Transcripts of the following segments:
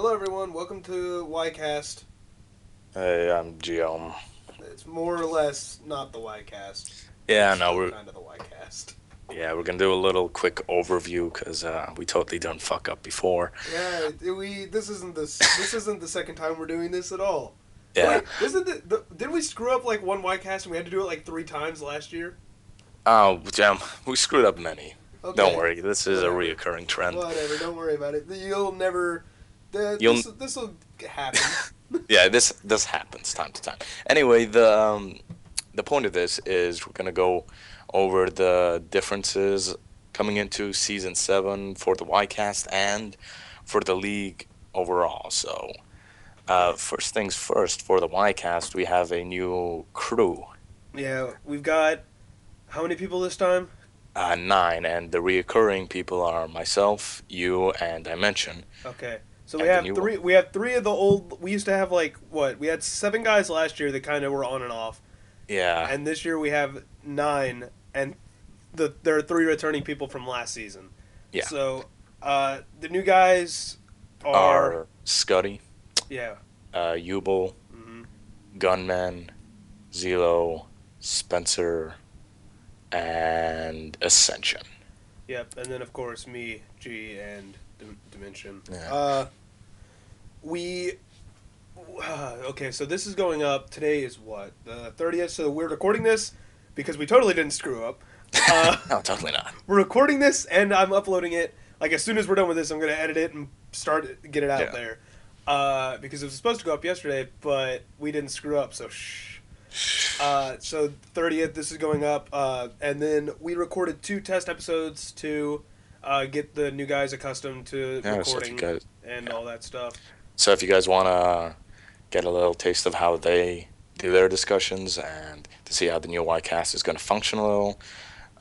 Hello, everyone. Welcome to YCast. Hey, I'm Guillaume. It's more or less not the YCast, but Yeah, it's no, still we're kind of the YCast. we're gonna do a little quick overview because we totally done fuck up before. Yeah, we this isn't the second time we're doing this at all. Yeah. Wait, wasn't did we screw up like one YCast and we had to do it like three times last year? Oh, we screwed up many. Don't Okay, worry, this is a whatever, reoccurring trend. whatever. Don't worry about it. You'll never. You'll This will happen. Yeah, this happens time to time. Anyway, the point of this is we're gonna go over the differences coming into season 7 for the YCast and for the league overall. So, Okay. first things first, for the YCast, we have a new crew. Yeah, we've got how many people this time? 9, and the reoccurring people are myself, you, and Dimension, Okay. So we and the have new one. three. We have three of the old. We used to have like what? We had seven guys last year that kind of were on and off, Yeah, and this year we have nine, and there are three returning people from last season. yeah. So the new guys are Are Scuddy, yeah. Ubel, Hmm. Gunman, Zelo, Spencer, and Ascension. Yep, and then of course me, G, and Dimension. Yeah. We okay. So this is going up. Today is what, the 30th. So we're recording this because we totally didn't screw up. Uh, No, totally not. we're recording this and I'm uploading it. Like as soon as we're done with this, I'm gonna edit it and get it out Yeah. there. Because it was supposed to go up yesterday, but we didn't screw up. So shh. So 30th, this is going up, and then we recorded two test episodes to get the new guys accustomed to Yeah, so if you recording guys, and yeah. all that stuff. So if you guys want to get a little taste of how they do their discussions and to see how the new YCast is going to function a little,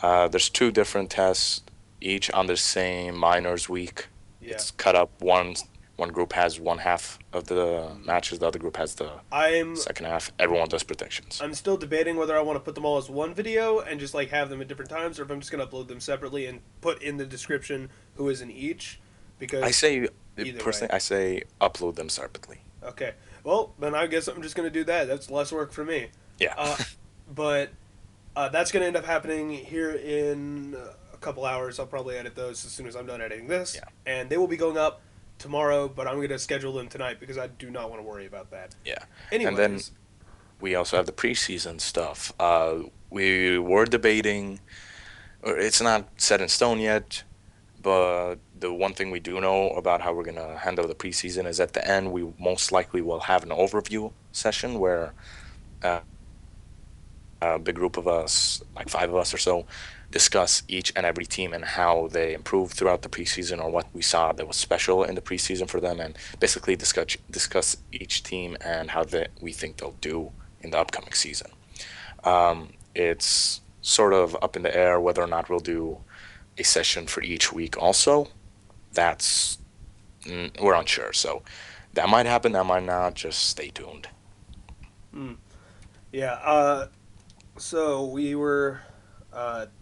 there's two different tests, each on the same minors week. Yeah. It's cut up. One group has one half of the matches, the other group has the I'm second half. Everyone does predictions. I'm still debating whether I want to put them all as one video and just like have them at different times, or if I'm just gonna upload them separately and put in the description who is in each. I Because say either way, personally, I say upload them separately. okay. Well, then I guess I'm just gonna do that. That's less work for me. Yeah. Uh, but that's gonna end up happening here in a couple hours. I'll probably edit those as soon as I'm done editing this, Yeah. and they will be going up tomorrow. But I'm gonna schedule them tonight because I do not want to worry about that. Yeah. And then Anyways, we also have the preseason stuff. We were debating, or it's not set in stone yet, but the one thing we do know about how we're gonna handle the preseason is at the end we most likely will have an overview session where uh, a big group of us, like 5 of us or so, discuss each and every team and how they improved throughout the preseason or what we saw that was special in the preseason for them, and basically discuss each team and how we think they'll do in the upcoming season. It's sort of up in the air whether or not we'll do a session for each week. Also, that's we're unsure. So that might happen. That might not. Just stay tuned. mm, yeah. So we were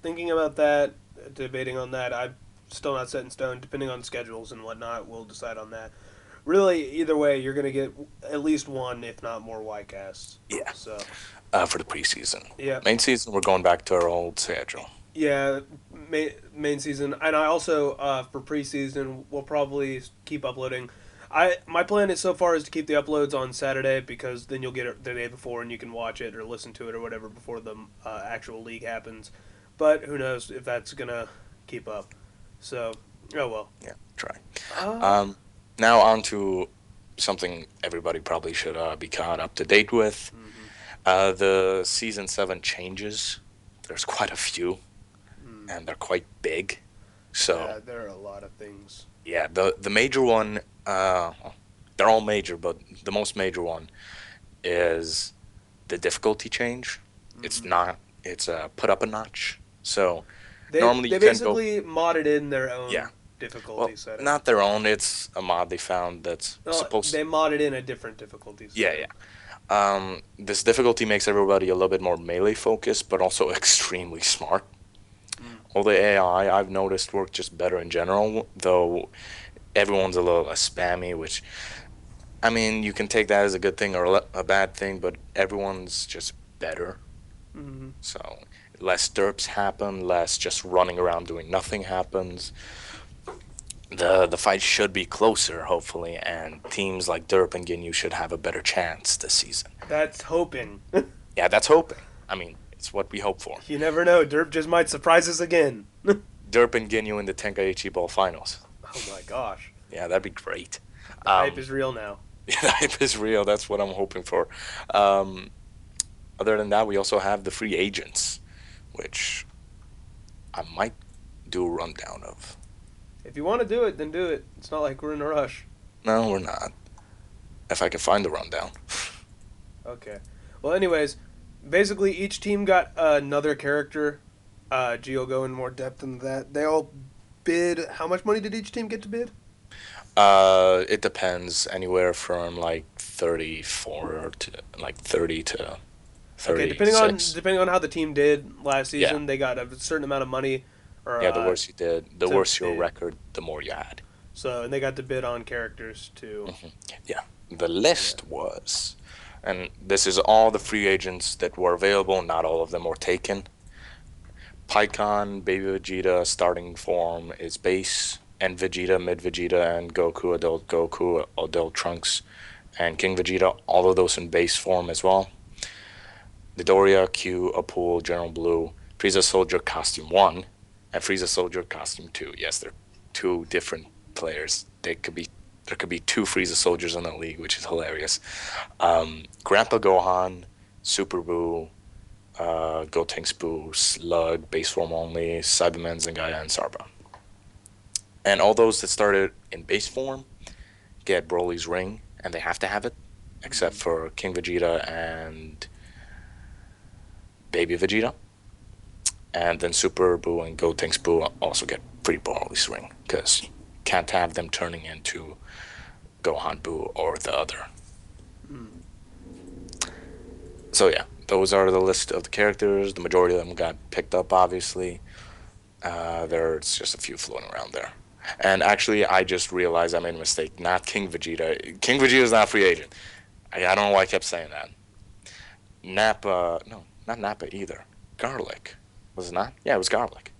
thinking about that, debating on that. I'm still not set in stone. Depending on schedules and whatnot, we'll decide on that. Really, either way, you're gonna get at least one, if not more, YCasts. Yeah. So For the preseason. yeah, Main season, we're going back to our old schedule. yeah. Main season, and I also for preseason, we'll probably keep uploading. My plan is so far is to keep the uploads on Saturday because then you'll get it the day before and you can watch it or listen to it or whatever before the actual league happens. But who knows if that's gonna keep up. So oh well. Yeah, try. Uh, Um, Now on to something everybody probably should be caught up to date with. mm-hmm. The season 7 changes. There's quite a few, Mm. and they're quite big. Yeah, So there are a lot of things. yeah, the major one, they're all major, but the most major one is the difficulty change. It's Hmm. not. It's put up a notch. So They normally they you can go. basically modded in their Yeah. own difficulty Well, setting. not their own. It's a mod they found that's No, supposed. they modded in a different difficulty Yeah, setting. yeah. This difficulty makes everybody a little bit more melee focused, but also extremely smart. Mm. All the AI I've noticed work just better in general, though everyone's a little less spammy, which I mean, you can take that as a good thing or a bad thing, but everyone's just better. Hmm. So less derps happen, less just running around doing nothing happens. The fight should be closer, hopefully, and teams like Derp and Ginyu should have a better chance this season. That's hoping. Yeah, that's hoping. I mean, it's what we hope for. You never know. Derp just might surprise us again. Derp and Ginyu in the Tenkaichi Ball finals. Oh my gosh. Yeah, that'd be great. The hype Um, is real now. yeah, the hype is real. That's what I'm hoping for. Um, Other than that, we also have the free agents, which I might do a rundown of. If you want to do it, then do it. It's not like we're in a rush. No, we're not. If I can find the rundown. Okay. Well, anyways, basically each team got another character. Gio go in more depth than that. They all bid. How much money did each team get to bid? It depends anywhere from like 34 to like 30 to Okay, 36. depending on how the team did last Yeah. season, they got a certain amount of money, or Yeah, the worse you did, the to worse your bid. record, the more you had. So, and they got to bid on characters too. Hmm. Yeah. The Yeah. list was, and this is all the free agents that were available, not all of them were taken. PyCon, Baby Vegeta starting form is base, and Vegeta, Mid Vegeta, and Goku, Adult Trunks, and King Vegeta, all of those in base form as well. Midoriya, Q, Apul, General Blue, Frieza Soldier Costume 1, and Frieza Soldier Costume 2. Yes, they're two different players. There could be two Frieza Soldiers in the league, which is hilarious. Grandpa Gohan, Super Buu, Gotenks Buu, Slug, base form only, Cybermen, Zangaya, and Sarba. And all those that started in base form get Broly's ring, and they have to have it, except Mhm. for King Vegeta and Baby Vegeta. And then Super Buu and Gotenks Buu also get free Broly's ring, because can't have them turning into Gohan Buu or the other. Mm. So yeah, those are the list of the characters. The majority of them got picked up, obviously. There's just a few floating around there. And actually, I just realized I made a mistake. Not King Vegeta. King Vegeta is not a free agent. I don't know why I kept saying that. Nappa, no, not Nappa either. Garlic, was it not? Yeah, it was Garlic.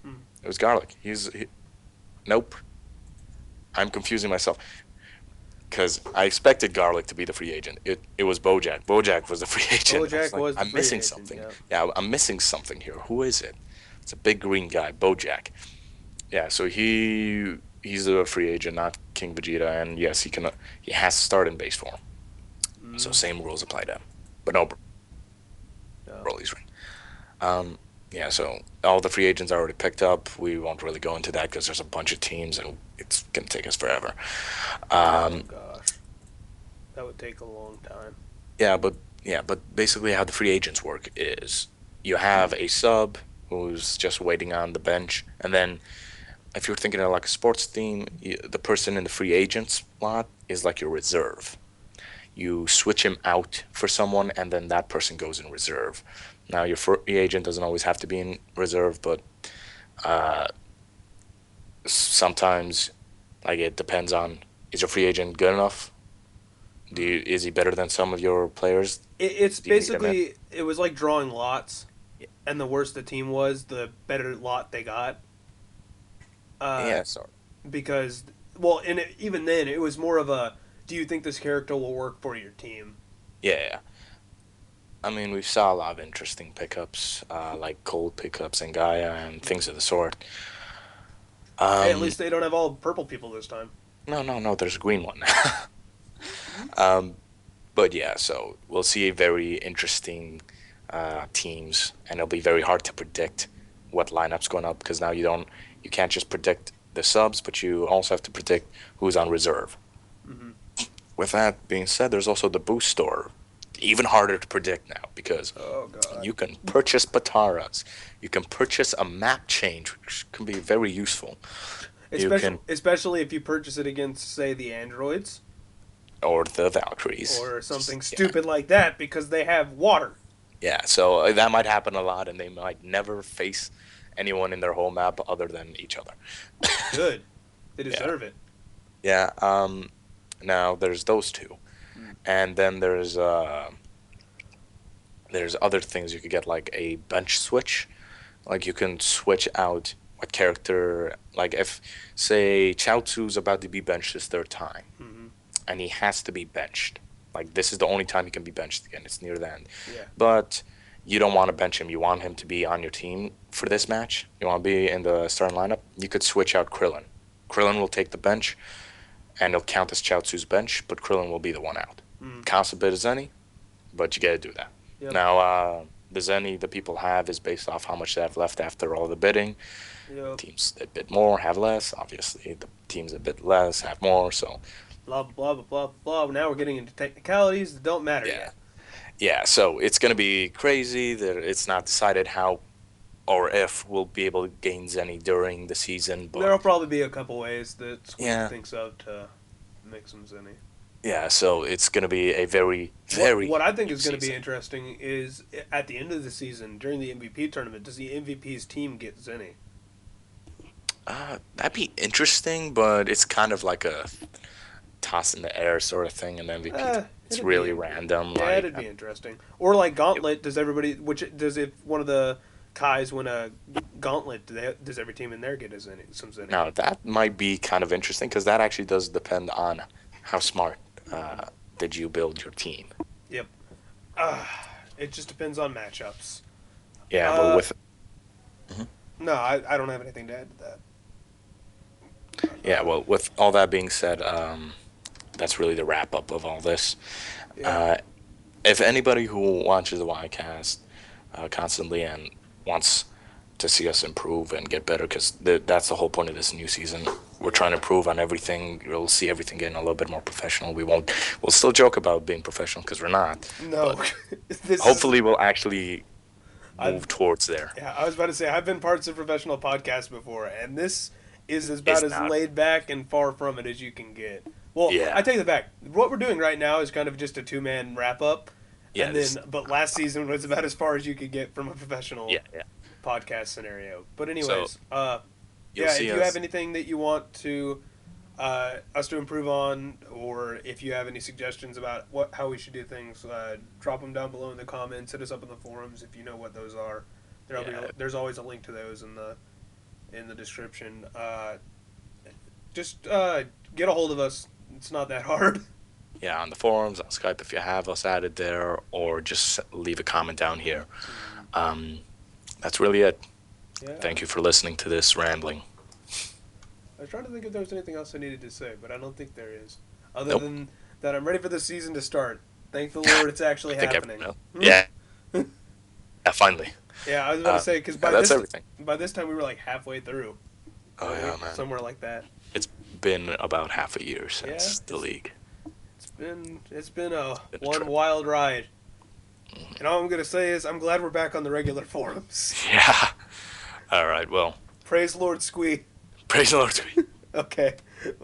Mm. It was Garlic. Nope. I'm confusing myself because I expected Garlic to be the free agent. It was Bojack. Bojack was the free agent. I was Bojack like, was the I'm free missing agent. something. Yeah. Yeah, I'm missing something here. Who is it? It's a big green guy, Bojack. Yeah, so he's a free agent, not King Vegeta, and yes, he has to start in base form. So Mm. same rules apply to him. But no No. Broly's ring. Um, yeah, so all the free agents are already picked up. We won't really go into that because there's a bunch of teams and it's gonna take us forever. Oh Um, gosh, that would take a long time. yeah, but basically how the free agents work is you have a sub who's just waiting on the bench, and then if you're thinking of like a sports team, the person in the free agent slot is like your reserve. You switch him out for someone, and then that person goes in reserve. Now, your free agent doesn't always have to be in reserve, but uh, sometimes, like it depends on is your free agent good enough? Is he better than some of your players? It's Do you need him in? basically it was like drawing lots, and the worse the team was, the better lot they got. Uh, Yeah, sorry. because well, and even then, it was more of a, do you think this character will work for your team? Yeah, yeah. I mean, we saw a lot of interesting pickups, like cold pickups and Gaia and things of the sort. Hey, at Um, least they don't have all purple people this time. no, no, no, there's a green one. um, but yeah, so we'll see a very interesting teams, and it'll be very hard to predict what lineup's going up because now you can't just predict the subs, but you also have to predict who's on reserve. Hmm. With that being said, there's also the boost store, even harder to predict now because Oh god. you can purchase Bataras, you can purchase a map change, which can be very useful. You Especially can, especially if you purchase it against, say, the androids or the Valkyries. or something Yeah, stupid like that because they have water. yeah. So that might happen a lot, and they might never face anyone in their whole map other than each other. Good. They Yeah, deserve it. Yeah. Now there's those two, Mm. and then there's other things you could get like a bench switch. Like you can switch out what character. Like if say Chaozu's about to be benched his third time, Hmm. and he has to be benched. Like this is the only time he can be benched again. It's near the end. Yeah. But you don't want to bench him. You want him to be on your team for this match. You want to be in the starting lineup. You could switch out Krillin. Krillin will take the bench, and it'll count as Chaozu's bench, but Krillin will be the one out. Mm. Counts a bit as any, but you got to do that. Yep. Now, the Zenny the people have is based off how much they have left after all the bidding. Yep. Teams a bit more have less. Obviously, the teams a bit less have more. So Blah blah blah blah blah. Now we're getting into technicalities that don't matter yeah, yet. yeah. So it's gonna be crazy that it's not decided how or if we'll be able to gain Zenny during the season. But There'll probably be a couple ways that Squeak yeah, thinks of to mix them in. yeah. So it's gonna be a very What very I think new is going to be season. interesting is at the end of the season during the MVP tournament, does the MVP's team get Zenny? That'd be interesting, but it's kind of like a toss in the air sort of thing, and MVP. It's It'd be really random. yeah, Like it'd be interesting. Or like it, Gauntlet, does everybody? Which does if one of the Kais win a Gauntlet, does every team in there get a Zenny, some Zenny? now that might be kind of interesting because that actually does depend on how smart did you build your team. Yep. Uh, it just depends on matchups. Yeah, but Uh, with Mhm. no, I don't have anything to add to that. yeah, well, with all that being said, that's really the wrap up of all this. Yeah. Uh, if anybody who watches the Ycast constantly and wants to see us improve and get better, because that's the whole point of this new season. We're trying to improve on everything. You'll see everything getting a little bit more professional. We'll still joke about being professional because we're not, No, but this is. hopefully we'll actually I've move towards there. Yeah, I was about to say I've been parts of professional podcasts before, and this is about It's as not. laid back and far from it as you can get. Well, I Yeah, take the back. What we're doing right now is kind of just a two-man wrap up, yeah, and then this, but last season was about as far as you could get from a professional yeah, yeah. podcast scenario. But So anyways, you'll yeah, if see you have us. anything that you want to us to improve on, or if you have any suggestions about how we should do things, drop them down below in the comments. Hit us up in the forums if you know what those are. Yeah, There's always a link to those in the description. Just get a hold of us. It's not that hard. yeah, on the forums, on Skype if you have us added there, or just leave a comment down here. Um, that's really it. Yeah. Thank you for listening to this rambling. I was trying to think if there was anything else I needed to say, but I don't think there is. Other Nope. than that, I'm ready for the season to start. Thank the Lord, it's actually I think happening. everyone else. Yeah, yeah, finally. Yeah, I was about to say because Yeah, that's everything. by this time we were like halfway through, Oh yeah, man. somewhere like that. It's been about half a year Yeah, since the league. it's been a Been a one trip. wild ride. And all I'm gonna say is I'm glad we're back on the regular forums. Yeah. All right. Well, Praise Lord Squee. praise the Lord. Okay,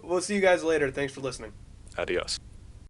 we'll see you guys later. Thanks for listening. Adios.